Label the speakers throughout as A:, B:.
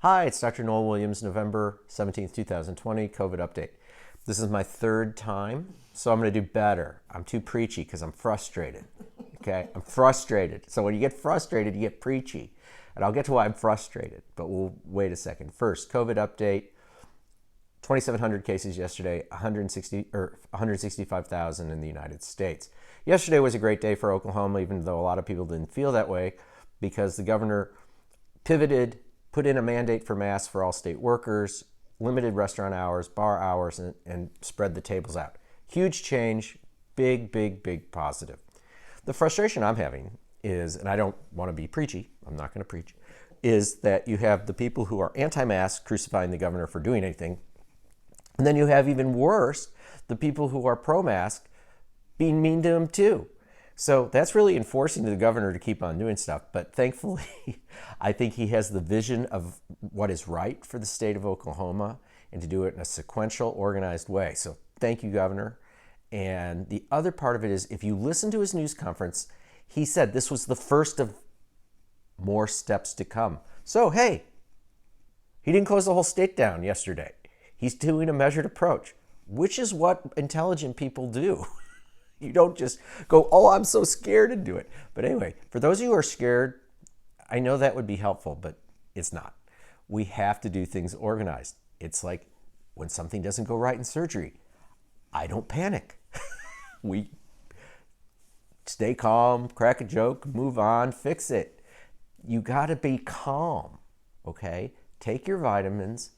A: Hi, it's Dr. Noel Williams, November 17th, 2020, COVID update. This is my third time, so I'm going to do better. I'm too preachy because I'm frustrated. Okay? I'm frustrated. So when you get frustrated, you get preachy. And I'll get to why I'm frustrated, but we'll wait a second. First, COVID update. 2,700 cases yesterday, 165,000 in the United States. Yesterday was a great day for Oklahoma, even though a lot of people didn't feel that way, because the governor pivoted, put in a mandate for masks for all state workers, limited restaurant hours, bar hours, and spread the tables out. Huge change, big positive. The frustration I'm having is, and I don't want to be preachy, I'm not going to preach, is that you have the people who are anti-mask crucifying the governor for doing anything, and then you have even worse, the people who are pro-mask being mean to him too. So that's really enforcing the governor to keep on doing stuff. But thankfully, I think he has the vision of what is right for the state of Oklahoma and to do it in a sequential, organized way. So thank you, Governor. And the other part of it is, if you listen to his news conference, he said this was the first of more steps to come. So, hey, he didn't close the whole state down yesterday. He's doing a measured approach, which is what intelligent people do. You don't just go, oh, I'm so scared, and do it. But anyway, for those of you who are scared, I know that would be helpful, but it's not. We have to do things organized. It's like when something doesn't go right in surgery, I don't panic. We stay calm, crack a joke, move on, fix it. You got to be calm, okay? Take your vitamins,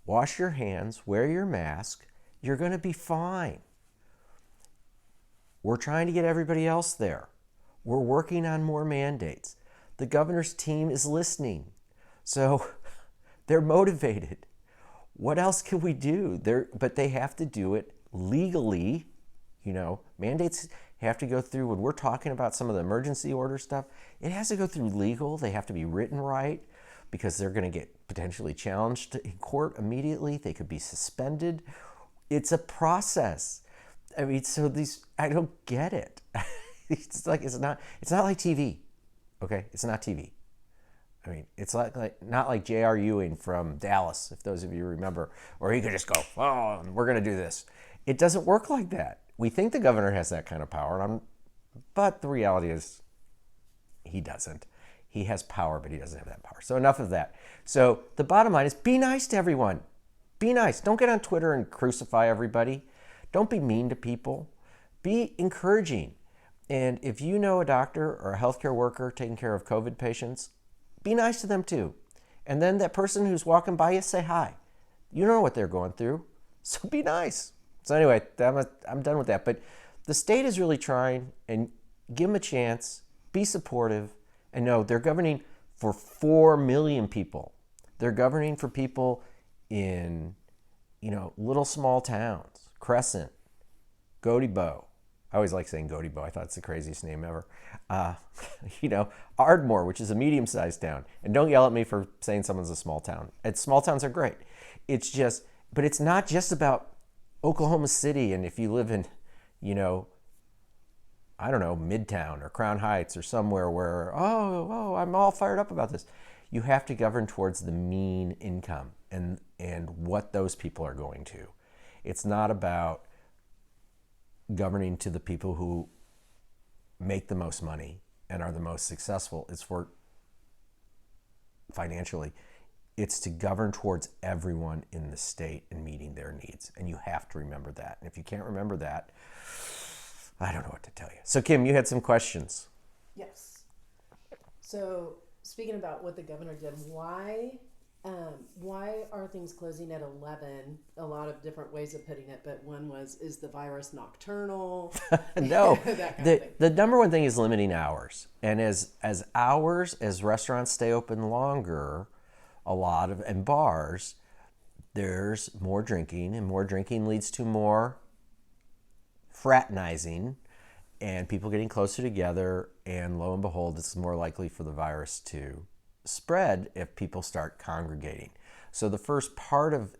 A: wash your hands, wear your mask. You're going to be fine. We're trying to get everybody else there. We're working on more mandates. The governor's team is listening. So they're motivated. What else can we do? But they have to do it legally. You know, mandates have to go through, when we're talking about some of the emergency order stuff, it has to go through legal. They have to be written right because they're going to get potentially challenged in court immediately. They could be suspended. It's a process. I mean, so I don't get it. It's not like TV, okay? It's not TV. I mean, it's not like J.R. Ewing from Dallas, if those of you remember, or he could just go, oh, we're going to do this. It doesn't work like that. We think the governor has that kind of power, but the reality is he doesn't. He has power, but he doesn't have that power. So enough of that. So the bottom line is, be nice to everyone. Be nice. Don't get on Twitter and crucify everybody. Don't be mean to people. Be encouraging. And if you know a doctor or a healthcare worker taking care of COVID patients, be nice to them too. And then that person who's walking by you, say hi. You know what they're going through, so be nice. So anyway, I'm done with that. But the state is really trying, and give them a chance. Be supportive. And no, they're governing for 4 million people. They're governing for people in, little small towns. Crescent, Godibo. I always like saying Godibo. I thought it's the craziest name ever. Ardmore, which is a medium-sized town. And don't yell at me for saying someone's a small town. Small towns are great. But it's not just about Oklahoma City. And if you live in, Midtown or Crown Heights or somewhere where, I'm all fired up about this. You have to govern towards the mean income and what those people are going to. It's not about governing to the people who make the most money and are the most successful. It's for financially. It's to govern towards everyone in the state and meeting their needs. And you have to remember that. And if you can't remember that, I don't know what to tell you. So Kim, you had some questions.
B: Yes. So speaking about what the governor did, why are things closing at 11? A lot of different ways of putting it, but one was, is the virus nocturnal?
A: No,
B: that kind of thing.
A: The number one thing is limiting hours. And as restaurants stay open longer, and bars, there's more drinking, and more drinking leads to more fraternizing and people getting closer together. And lo and behold, it's more likely for the virus to spread if people start congregating. So the first part of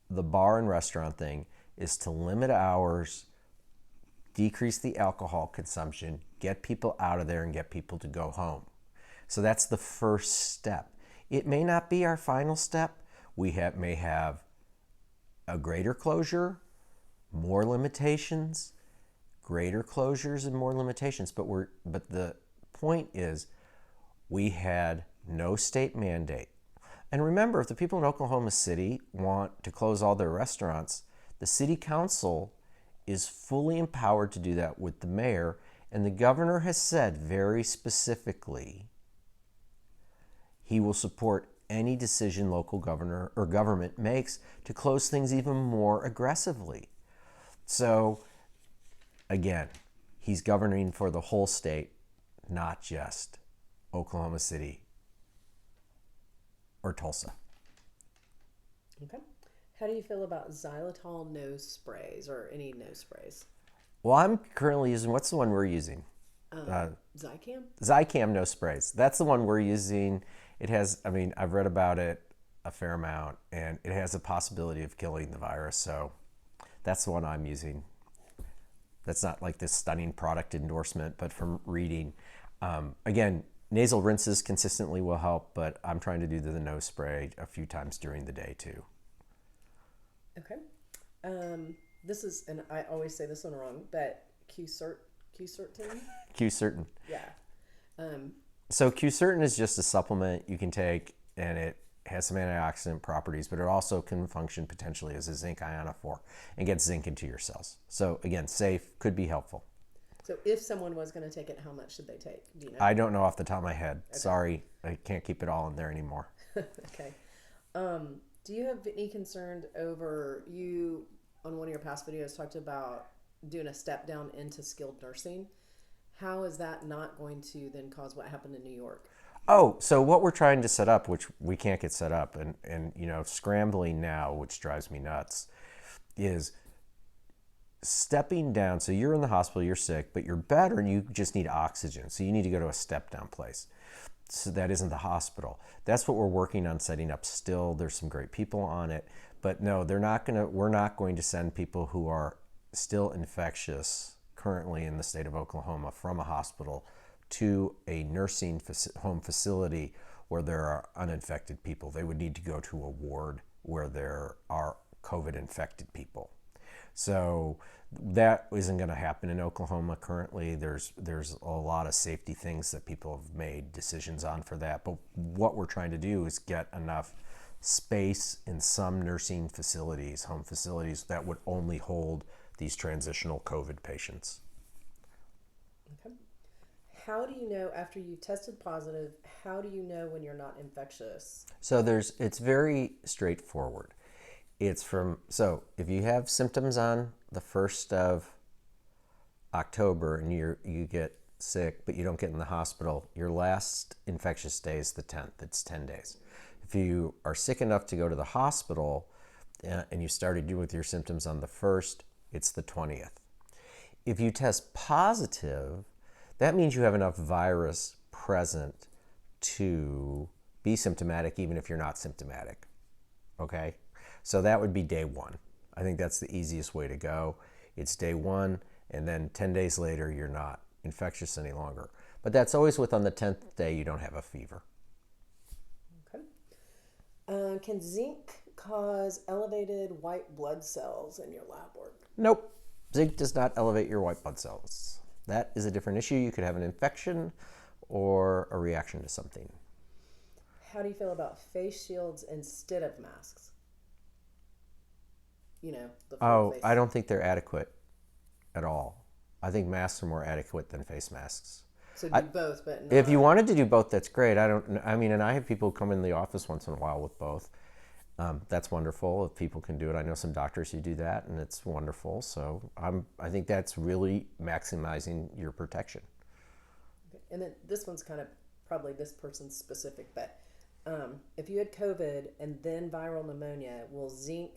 A: the bar and restaurant thing is to limit hours, decrease the alcohol consumption, get people out of there and get people to go home. So that's the first step. It may not be our final step. May have a greater closure, more limitations, greater closures and more limitations. But the point is, we had no state mandate. And remember, if the people in Oklahoma City want to close all their restaurants, the city council is fully empowered to do that with the mayor. And the governor has said very specifically he will support any decision local governor or government makes to close things even more aggressively. So again, he's governing for the whole state, not just Oklahoma City or Tulsa.
B: Okay. How do you feel about xylitol nose sprays or any nose sprays?
A: Well, I'm currently using, what's the one we're using?
B: Zicam?
A: Zicam nose sprays. That's the one we're using. It has, I've read about it a fair amount, and it has a possibility of killing the virus. So that's the one I'm using. That's not like this stunning product endorsement, but from reading. Again, nasal rinses consistently will help, but I'm trying to do the nose spray a few times during the day too.
B: Okay. This is, and I always say this one wrong, but QCERT?
A: QCERT.
B: Yeah.
A: So QCERT is just a supplement you can take, and it has some antioxidant properties, but it also can function potentially as a zinc ionophore and get zinc into your cells. So again, safe, could be helpful.
B: So if someone was going to take it, how much should they take? Do you know?
A: I don't know off the top of my head.
B: Okay.
A: Sorry, I can't keep it all in there anymore.
B: Okay. Do you have any concern over, you on one of your past videos talked about doing a step down into skilled nursing? How is that not going to then cause what happened in New York?
A: Oh, so what we're trying to set up, which we can't get set up, and scrambling now, which drives me nuts, is stepping down. So you're in the hospital, you're sick, but you're better and you just need oxygen. So you need to go to a step down place. So that isn't the hospital. That's what we're working on setting up still. There's some great people on it, but no, we're not going to send people who are still infectious currently in the state of Oklahoma from a hospital to a nursing home facility where there are uninfected people. They would need to go to a ward where there are COVID infected people. So that isn't going to happen in Oklahoma currently. There's a lot of safety things that people have made decisions on for that. But what we're trying to do is get enough space in some nursing facilities, home facilities, that would only hold these transitional COVID patients.
B: Okay. How do you know after you tested positive, how do you know when you're not infectious?
A: So it's very straightforward. So if you have symptoms on the 1st of October and you get sick, but you don't get in the hospital, your last infectious day is the 10th. It's 10 days. If you are sick enough to go to the hospital and you started with your symptoms on the 1st, it's the 20th. If you test positive, that means you have enough virus present to be symptomatic even if you're not symptomatic. Okay? So that would be day 1. I think that's the easiest way to go. It's day 1, and then 10 days later, you're not infectious any longer. But that's always on the 10th day you don't have a fever.
B: Okay. Can zinc cause elevated white blood cells in your lab work?
A: Nope. Zinc does not elevate your white blood cells. That is a different issue. You could have an infection or a reaction to something.
B: How do you feel about face shields instead of masks? The full face.
A: I don't think they're adequate at all. I think masks are more adequate than face masks.
B: So do both, but not...
A: If you wanted to do both, that's great. And I have people come in the office once in a while with both. That's wonderful if people can do it. I know some doctors who do that, and it's wonderful. So I think that's really maximizing your protection.
B: Okay. And then this one's kind of probably this person's specific, but if you had COVID and then viral pneumonia, will zinc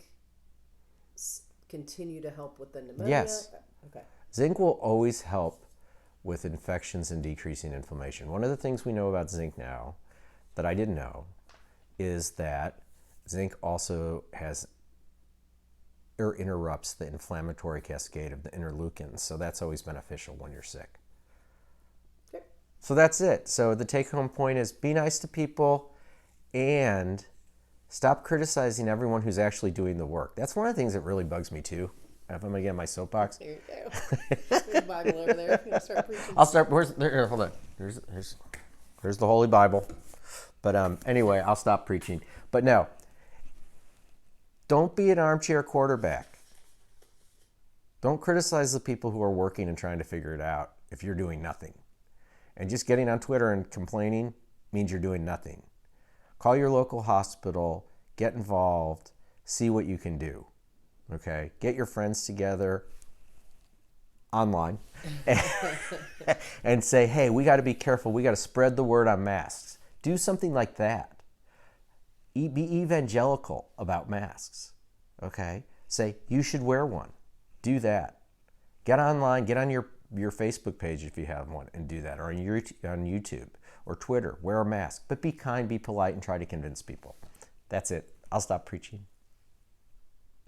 B: continue to help with the pneumonia?
A: Yes.
B: Okay.
A: Zinc will always help with infections and decreasing inflammation. One of the things we know about zinc now that I didn't know is that zinc also interrupts the inflammatory cascade of the interleukins. So that's always beneficial when you're sick.
B: Okay.
A: So that's it. So the take-home point is be nice to people and stop criticizing everyone who's actually doing the work. That's one of the things that really bugs me too. If I'm gonna get my soapbox.
B: There you go. There's the Bible over there. You start preaching.
A: I'll start. Hold on. There's the Holy Bible. But anyway, I'll stop preaching. But no, don't be an armchair quarterback. Don't criticize the people who are working and trying to figure it out if you're doing nothing. And just getting on Twitter and complaining means you're doing nothing. Call your local hospital, get involved, see what you can do. Okay? Get your friends together online and say, hey, we got to be careful. We got to spread the word on masks. Do something like that. Be evangelical about masks. Okay? Say, you should wear one. Do that. Get online, get on your Facebook page if you have one and do that, or on YouTube or Twitter. Wear a mask, but be kind, be polite, and try to convince people. That's it. I'll stop preaching.